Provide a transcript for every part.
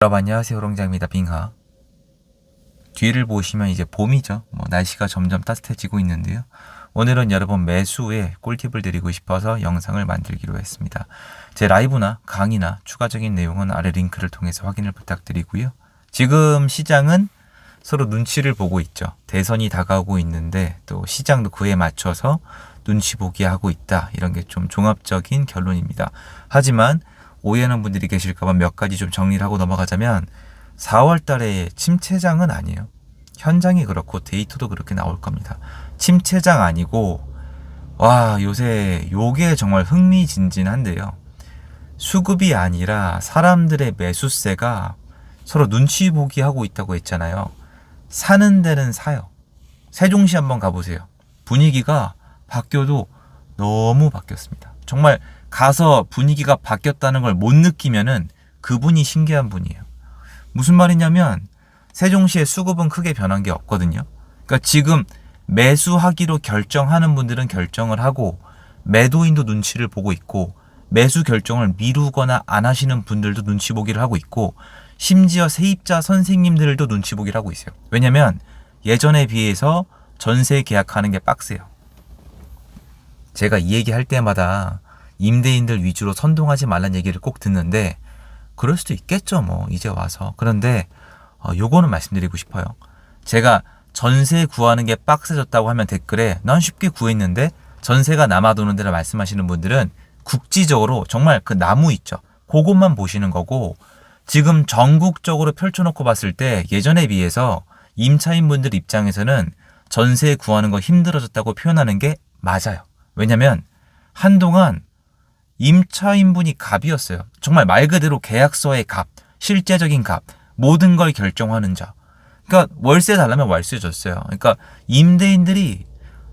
여러분 안녕하세요. 호롱장입니다. 빙하. 뒤를 보시면 이제 봄이죠. 날씨가 점점 따뜻해지고 있는데요. 오늘은 여러분 매수에 꿀팁을 드리고 싶어서 영상을 만들기로 했습니다. 제 라이브나 강의나 추가적인 내용은 아래 링크를 통해서 확인을 부탁드리고요. 지금 시장은 서로 눈치를 보고 있죠. 대선이 다가오고 있는데 또 시장도 그에 맞춰서 눈치 보기 하고 있다. 이런 게 좀 종합적인 결론입니다. 하지만 오해하는 분들이 계실까봐 몇 가지 좀 정리를 하고 넘어가자면 4월 달에 침체장은 아니에요. 현장이 그렇고 데이터도 그렇게 나올 겁니다. 침체장 아니고 요새 요게 정말 흥미진진한데요. 수급이 아니라 사람들의 매수세가 서로 눈치 보기 하고 있다고 했잖아요. 사는 데는 사요. 세종시 한번 가보세요. 분위기가 바뀌어도 너무 바뀌었습니다. 정말 가서 분위기가 바뀌었다는 걸 못 느끼면은 그분이 신기한 분이에요. 무슨 말이냐면 세종시의 수급은 크게 변한 게 없거든요. 그러니까 지금 매수하기로 결정하는 분들은 결정을 하고 매도인도 눈치를 보고 있고 매수 결정을 미루거나 안 하시는 분들도 눈치 보기를 하고 있고 심지어 세입자 선생님들도 눈치 보기를 하고 있어요. 왜냐면 예전에 비해서 전세 계약하는 게 빡세요. 제가 이 얘기 할 때마다 임대인들 위주로 선동하지 말란 얘기를 꼭 듣는데 그럴 수도 있겠죠 이제 와서. 그런데 요거는 말씀드리고 싶어요. 제가 전세 구하는 게 빡세졌다고 하면 댓글에 난 쉽게 구했는데 전세가 남아도는 데라 말씀하시는 분들은 국지적으로 정말 그 나무 있죠. 그것만 보시는 거고 지금 전국적으로 펼쳐놓고 봤을 때 예전에 비해서 임차인분들 입장에서는 전세 구하는 거 힘들어졌다고 표현하는 게 맞아요. 왜냐면 한동안 임차인분이 갑이었어요. 정말 말 그대로 계약서의 갑, 실제적인 갑, 모든 걸 결정하는 자. 그러니까 월세 달라면 월세 줬어요. 그러니까 임대인들이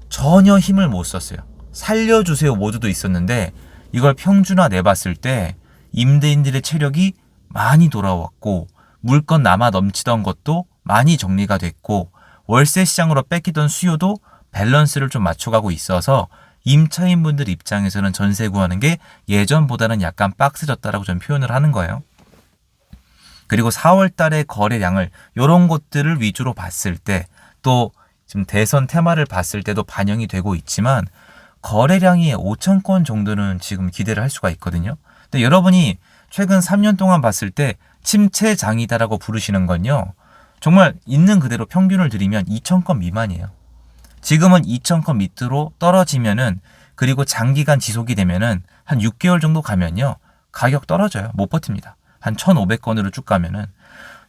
전혀 힘을 못 썼어요. 살려주세요 모두도 있었는데 이걸 평준화 내봤을 때 임대인들의 체력이 많이 돌아왔고 물건 남아 넘치던 것도 많이 정리가 됐고 월세 시장으로 뺏기던 수요도 밸런스를 좀 맞춰가고 있어서 임차인분들 입장에서는 전세 구하는 게 예전보다는 약간 빡세졌다라고 좀 표현을 하는 거예요. 그리고 4월 달의 거래량을 이런 것들을 위주로 봤을 때 또 지금 대선 테마를 봤을 때도 반영이 되고 있지만 거래량이 5천 건 정도는 지금 기대를 할 수가 있거든요. 근데 여러분이 최근 3년 동안 봤을 때 침체장이다라고 부르시는 건요. 정말 있는 그대로 평균을 드리면 2천 건 미만이에요. 지금은 2,000건 밑으로 떨어지면은 그리고 장기간 지속이 되면은 한 6개월 정도 가면요. 가격 떨어져요. 못 버팁니다. 한 1,500건으로 쭉 가면은.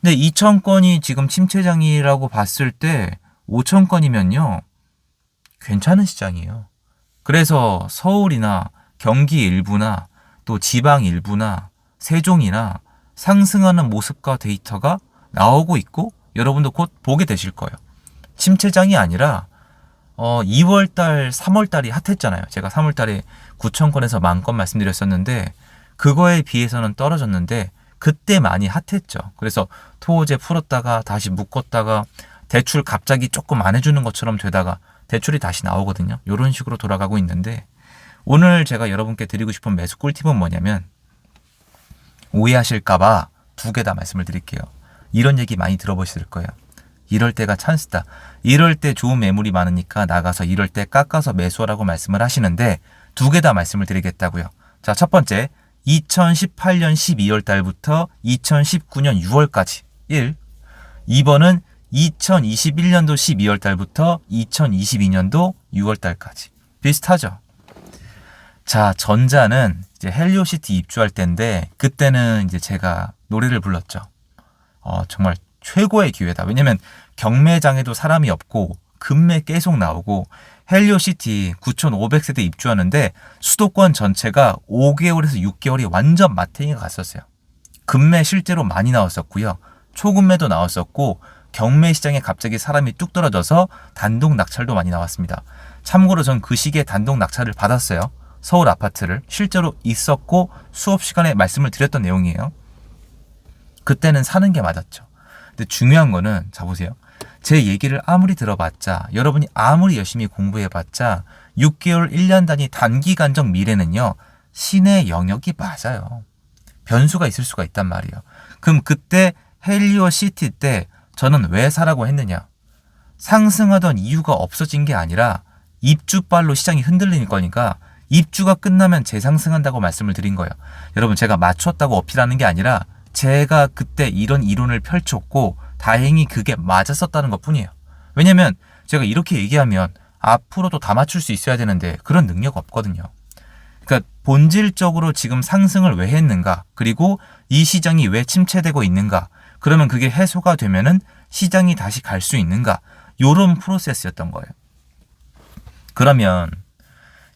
근데 2,000건이 지금 침체장이라고 봤을 때 5,000건이면요. 괜찮은 시장이에요. 그래서 서울이나 경기 일부나 또 지방 일부나 세종이나 상승하는 모습과 데이터가 나오고 있고 여러분도 곧 보게 되실 거예요. 침체장이 아니라 2월달, 3월달이 핫했잖아요. 제가 3월달에 9,000건에서 10,000건 말씀드렸었는데 그거에 비해서는 떨어졌는데 그때 많이 핫했죠. 그래서 토호제 풀었다가 다시 묶었다가 대출 갑자기 조금 안 해주는 것처럼 되다가 대출이 다시 나오거든요. 이런 식으로 돌아가고 있는데 오늘 제가 여러분께 드리고 싶은 매수 꿀팁은 뭐냐면 오해하실까봐 두 개 다 말씀을 드릴게요. 이런 얘기 많이 들어보셨을 거예요. 이럴 때가 찬스다. 이럴 때 좋은 매물이 많으니까 나가서 이럴 때 깎아서 매수하라고 말씀을 하시는데 두 개 다 말씀을 드리겠다고요. 자, 첫 번째 2018년 12월 달부터 2019년 6월까지 1. 2번은 2021년도 12월 달부터 2022년도 6월 달까지. 비슷하죠? 자, 전자는 이제 헬리오시티 입주할 때인데 그때는 이제 제가 노래를 불렀죠. 정말 최고의 기회다. 왜냐면 경매장에도 사람이 없고 금매 계속 나오고 헬리오시티 9,500세대 입주하는데 수도권 전체가 5개월에서 6개월이 완전 마탱이가 갔었어요. 금매 실제로 많이 나왔었고요. 초금매도 나왔었고 경매 시장에 갑자기 사람이 뚝 떨어져서 단독 낙찰도 많이 나왔습니다. 참고로 전 그 시기에 단독 낙찰을 받았어요. 서울 아파트를 실제로 있었고 수업 시간에 말씀을 드렸던 내용이에요. 그때는 사는 게 맞았죠. 근데 중요한 거는 자 보세요. 제 얘기를 아무리 들어봤자 여러분이 아무리 열심히 공부해봤자 6개월 1년 단위 단기간적 미래는요. 신의 영역이 맞아요. 변수가 있을 수가 있단 말이에요. 그럼 그때 헬리오 시티 때 저는 왜 사라고 했느냐? 상승하던 이유가 없어진 게 아니라 입주빨로 시장이 흔들리는 거니까 입주가 끝나면 재상승한다고 말씀을 드린 거예요. 여러분, 제가 맞췄다고 어필하는 게 아니라 제가 그때 이런 이론을 펼쳤고 다행히 그게 맞았었다는 것 뿐이에요. 왜냐면 제가 이렇게 얘기하면 앞으로도 다 맞출 수 있어야 되는데 그런 능력 없거든요. 그러니까 본질적으로 지금 상승을 왜 했는가, 그리고 이 시장이 왜 침체되고 있는가, 그러면 그게 해소가 되면은 시장이 다시 갈 수 있는가, 요런 프로세스였던 거예요. 그러면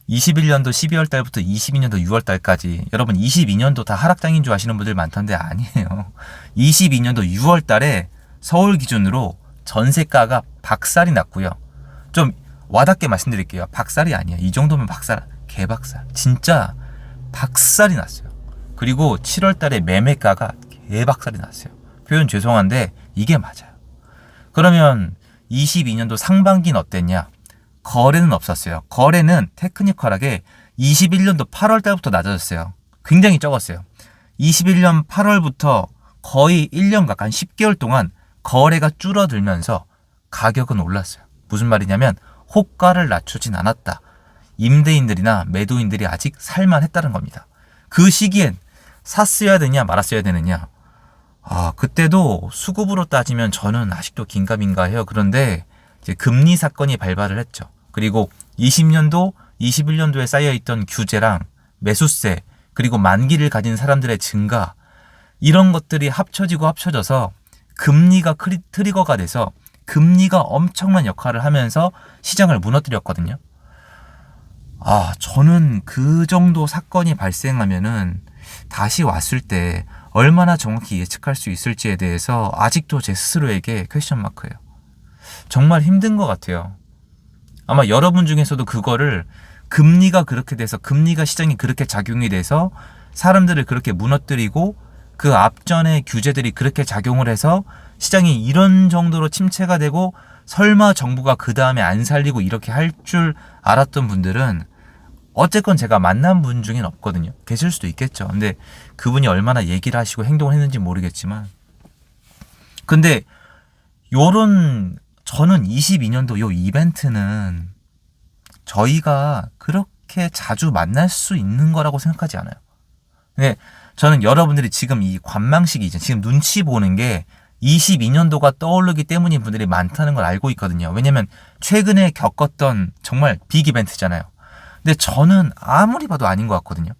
21년도 12월 달부터 22년도 6월 달까지, 여러분 22년도 다 하락장인 줄 아시는 분들 많던데 아니에요. 22년도 6월 달에 서울 기준으로 전세가가 박살이 났고요. 좀 와닿게 말씀드릴게요. 박살이 아니에요. 이 정도면 박살, 개박살. 진짜 박살이 났어요. 그리고 7월 달에 매매가가 개박살이 났어요. 표현 죄송한데 이게 맞아요. 그러면 22년도 상반기는 어땠냐? 거래는 없었어요. 거래는 테크니컬하게 21년도 8월 달부터 낮아졌어요. 굉장히 적었어요. 21년 8월부터 거의 1년 가까이 10개월 동안 거래가 줄어들면서 가격은 올랐어요. 무슨 말이냐면 호가를 낮추진 않았다. 임대인들이나 매도인들이 아직 살만했다는 겁니다. 그 시기엔 샀어야 되냐 말았어야 되느냐. 그때도 수급으로 따지면 저는 아직도 긴가민가해요. 그런데 이제 금리 사건이 발발을 했죠. 그리고 20년도, 21년도에 쌓여있던 규제랑 매수세, 그리고 만기를 가진 사람들의 증가, 이런 것들이 합쳐져서 금리가 트리거가 돼서 금리가 엄청난 역할을 하면서 시장을 무너뜨렸거든요. 저는 그 정도 사건이 발생하면은 다시 왔을 때 얼마나 정확히 예측할 수 있을지에 대해서 아직도 제 스스로에게 퀘스천 마크예요. 정말 힘든 것 같아요. 아마 여러분 중에서도 그거를 금리가 그렇게 돼서, 금리가 시장이 그렇게 작용이 돼서 사람들을 그렇게 무너뜨리고 그 앞전에 규제들이 그렇게 작용을 해서 시장이 이런 정도로 침체가 되고 설마 정부가 그 다음에 안 살리고 이렇게 할 줄 알았던 분들은 어쨌건 제가 만난 분 중엔 없거든요. 계실 수도 있겠죠. 근데 그분이 얼마나 얘기를 하시고 행동을 했는지 모르겠지만, 근데 저는 22년도 요 이벤트는 저희가 그렇게 자주 만날 수 있는 거라고 생각하지 않아요. 근데 저는 여러분들이 지금 이 관망식이죠. 지금 눈치 보는 게 22년도가 떠오르기 때문인 분들이 많다는 걸 알고 있거든요. 왜냐면 최근에 겪었던 정말 빅 이벤트잖아요. 근데 저는 아무리 봐도 아닌 것 같거든요.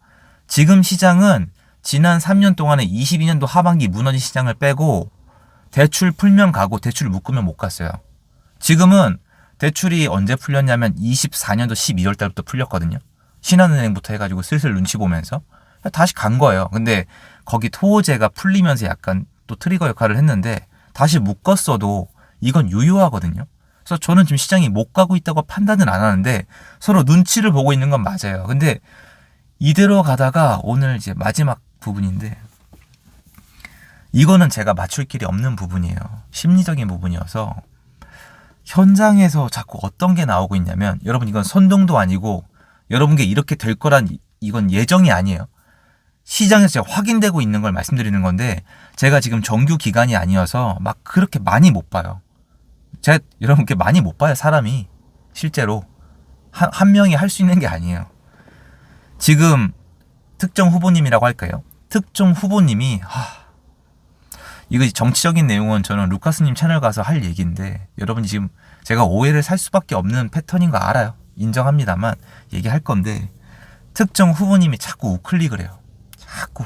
지금 시장은 지난 3년 동안에 22년도 하반기 무너진 시장을 빼고 대출 풀면 가고 대출 묶으면 못 갔어요. 지금은 대출이 언제 풀렸냐면 24년도 12월 달부터 풀렸거든요. 신한은행부터 해가지고 슬슬 눈치 보면서 다시 간 거예요. 근데 거기 토호제가 풀리면서 약간 또 트리거 역할을 했는데 다시 묶었어도 이건 유효하거든요. 그래서 저는 지금 시장이 못 가고 있다고 판단은 안 하는데 서로 눈치를 보고 있는 건 맞아요. 근데 이대로 가다가 오늘 이제 마지막 부분인데, 이거는 제가 맞출 길이 없는 부분이에요. 심리적인 부분이어서 현장에서 자꾸 어떤 게 나오고 있냐면, 여러분 이건 선동도 아니고 여러분께 이렇게 될 거란 이건 예정이 아니에요. 시장에서 제가 확인되고 있는 걸 말씀드리는 건데, 제가 지금 정규 기간이 아니어서 막 그렇게 많이 못 봐요. 제가 여러분께 많이 못 봐요. 사람이 실제로 한 명이 할 수 있는 게 아니에요. 지금 특정 후보님이라고 할까요? 특정 후보님이 이거 정치적인 내용은 저는 루카스님 채널 가서 할 얘기인데, 여러분이 지금 제가 오해를 살 수밖에 없는 패턴인 거 알아요. 인정합니다만 얘기할 건데, 특정 후보님이 자꾸 우클릭을 해요. 자꾸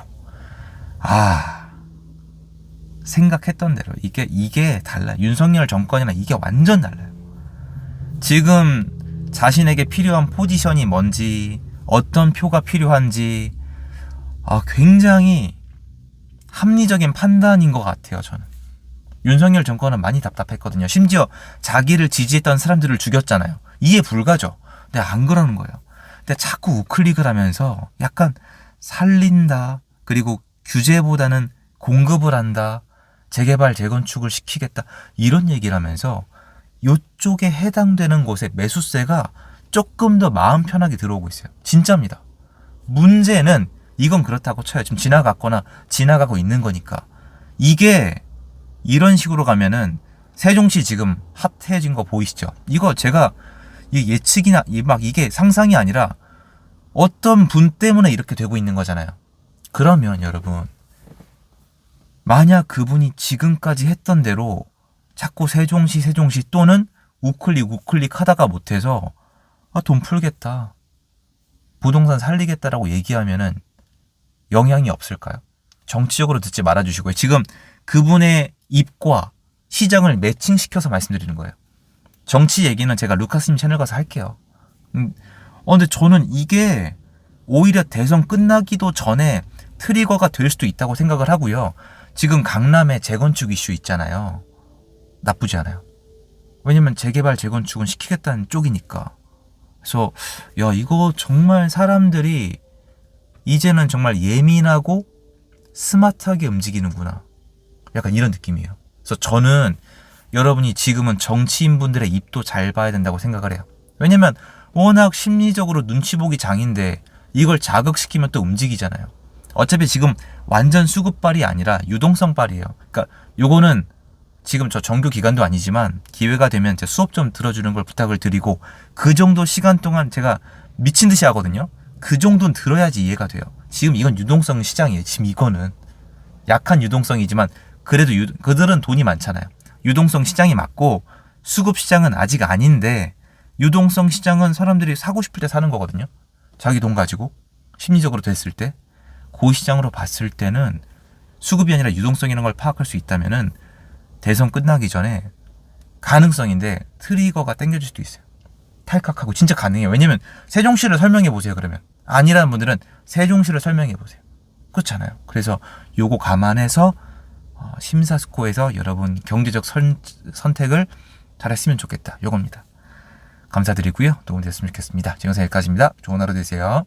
생각했던 대로 이게 달라요. 윤석열 정권이랑 이게 완전 달라요. 지금 자신에게 필요한 포지션이 뭔지, 어떤 표가 필요한지 굉장히 합리적인 판단인 것 같아요. 저는 윤석열 정권은 많이 답답했거든요. 심지어 자기를 지지했던 사람들을 죽였잖아요. 이해 불가죠. 근데 안 그러는 거예요. 근데 자꾸 우클릭을 하면서 약간 살린다, 그리고 규제보다는 공급을 한다, 재개발 재건축을 시키겠다, 이런 얘기를 하면서 이쪽에 해당되는 곳에 매수세가 조금 더 마음 편하게 들어오고 있어요. 진짜입니다. 문제는 이건 그렇다고 쳐요. 지금 지나갔거나 지나가고 있는 거니까. 이게 이런 식으로 가면은 세종시 지금 핫해진 거 보이시죠? 이거 제가 이 예측이나 막 이게 상상이 아니라 어떤 분 때문에 이렇게 되고 있는 거잖아요. 그러면 여러분, 만약 그분이 지금까지 했던 대로 자꾸 세종시 또는 우클릭 하다가 못해서 돈 풀겠다, 부동산 살리겠다라고 얘기하면은 영향이 없을까요? 정치적으로 듣지 말아주시고요. 지금 그분의 입과 시장을 매칭시켜서 말씀드리는 거예요. 정치 얘기는 제가 루카스님 채널 가서 할게요. 근데 저는 이게 오히려 대선 끝나기도 전에 트리거가 될 수도 있다고 생각을 하고요. 지금 강남에 재건축 이슈 있잖아요. 나쁘지 않아요. 왜냐면 재개발 재건축은 시키겠다는 쪽이니까. 그래서 야, 이거 정말 사람들이 이제는 정말 예민하고 스마트하게 움직이는구나, 약간 이런 느낌이에요. 그래서 저는 여러분이 지금은 정치인분들의 입도 잘 봐야 된다고 생각을 해요. 왜냐면 워낙 심리적으로 눈치 보기 장인데 이걸 자극시키면 또 움직이잖아요. 어차피 지금 완전 수급발이 아니라 유동성발이에요. 그러니까 요거는 지금 저 정규 기간도 아니지만 기회가 되면 제 수업 좀 들어주는 걸 부탁을 드리고, 그 정도 시간 동안 제가 미친 듯이 하거든요. 그 정도는 들어야지 이해가 돼요. 지금 이건 유동성 시장이에요. 지금 이거는 약한 유동성이지만 그래도 그들은 돈이 많잖아요. 유동성 시장이 맞고 수급 시장은 아직 아닌데, 유동성 시장은 사람들이 사고 싶을 때 사는 거거든요. 자기 돈 가지고 심리적으로 됐을 때. 그 시장으로 봤을 때는 수급이 아니라 유동성이라는 걸 파악할 수 있다면은 대선 끝나기 전에 가능성인데 트리거가 땡겨질 수도 있어요. 탈칵하고 진짜 가능해요. 왜냐면 세종시를 설명해 보세요. 그러면 아니라는 분들은 세종시를 설명해 보세요. 그렇잖아요. 그래서 요거 감안해서 심사숙고해서 여러분 경제적 선택을 잘했으면 좋겠다, 요겁니다. 감사드리고요. 도움이 됐으면 좋겠습니다. 지금 여기까지입니다. 좋은 하루 되세요.